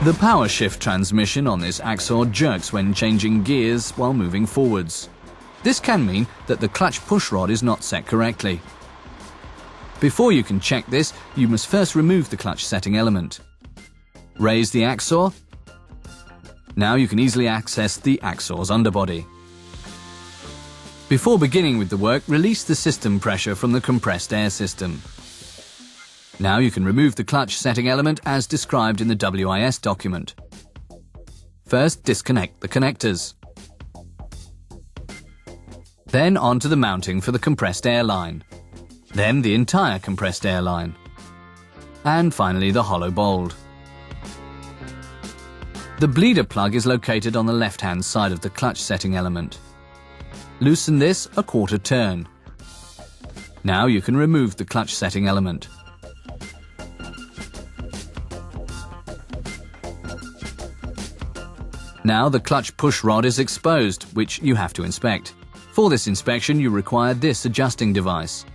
The power shift transmission on this Actros jerks when changing gears while moving forwards. This can mean that the clutch pushrod is not set correctly. Before you can check this, you must first remove the clutch setting element. Raise the Actros. Now you can easily access the Actros underbody. Before beginning with the work, release the system pressure from the compressed air system. Now you can remove the clutch setting element as described in the WIS document. First, disconnect the connectors. Then onto the mounting for the compressed air line. Then the entire compressed air line. And finally the hollow bolt. The bleeder plug is located on the left-hand side of the clutch setting element. Loosen this a quarter turn. Now you can remove the clutch setting element. Now the clutch push rod is exposed, which you have to inspect. For this inspection you require this adjusting device.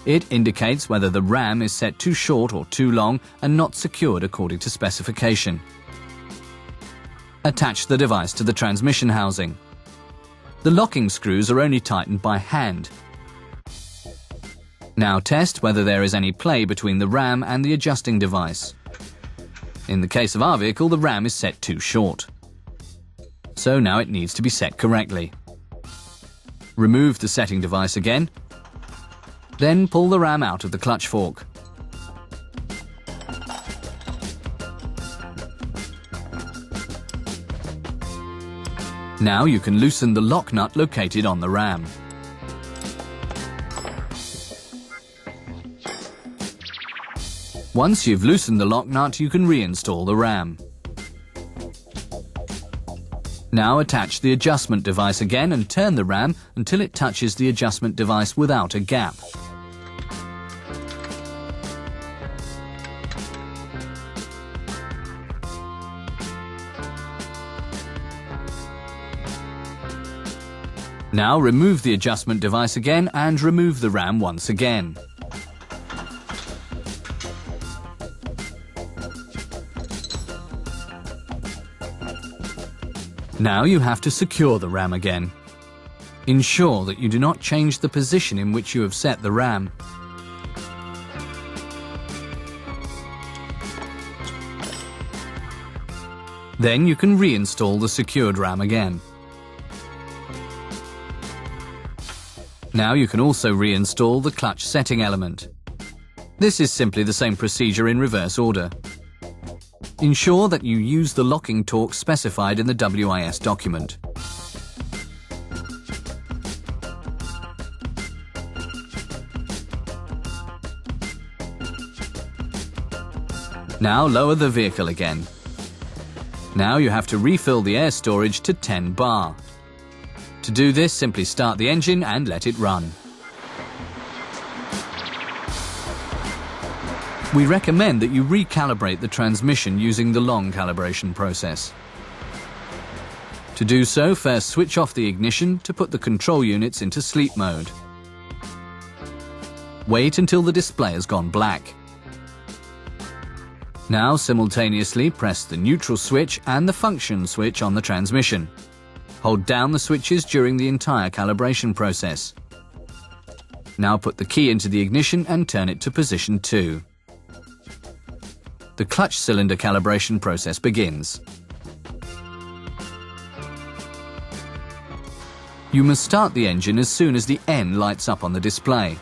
It indicates whether the ram is set too short or too long and not secured according to specification. Attach the device to the transmission housing. The locking screws are only tightened by hand. Now test whether there is any play between the ram and the adjusting device. In the case of our vehicle, the ram is set too short. So now it needs to be set correctly. Remove the setting device again. Then pull the ram out of the clutch fork. Now you can loosen the lock nut located on the ram. Once you've loosened the lock nut, you can reinstall the ram. Now attach the adjustment device again and turn the ram until it touches the adjustment device without a gap. Now remove the adjustment device again and remove the ram once again. Now you have to secure the ram again. Ensure that you do not change the position in which you have set the ram. Then you can reinstall the secured ram again. Now you can also reinstall the clutch setting element. This is simply the same procedure in reverse order. Ensure that you use the locking torque specified in the WIS document. Now lower the vehicle again. Now you have to refill the air storage to 10 bar. To do this, simply start the engine and let it run. We recommend that you recalibrate the transmission using the long calibration process. To do so, first switch off the ignition to put the control units into sleep mode. Wait until the display has gone black. Now simultaneously press the neutral switch and the function switch on the transmission. Hold down the switches during the entire calibration process. Now put the key into the ignition and turn it to position 2. The clutch cylinder calibration process begins. You must start the engine as soon as the N lights up on the display.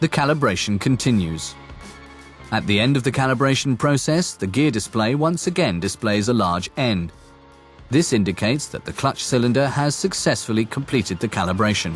The calibration continues. At the end of the calibration process, the gear display once again displays a large N. This indicates that the clutch cylinder has successfully completed the calibration.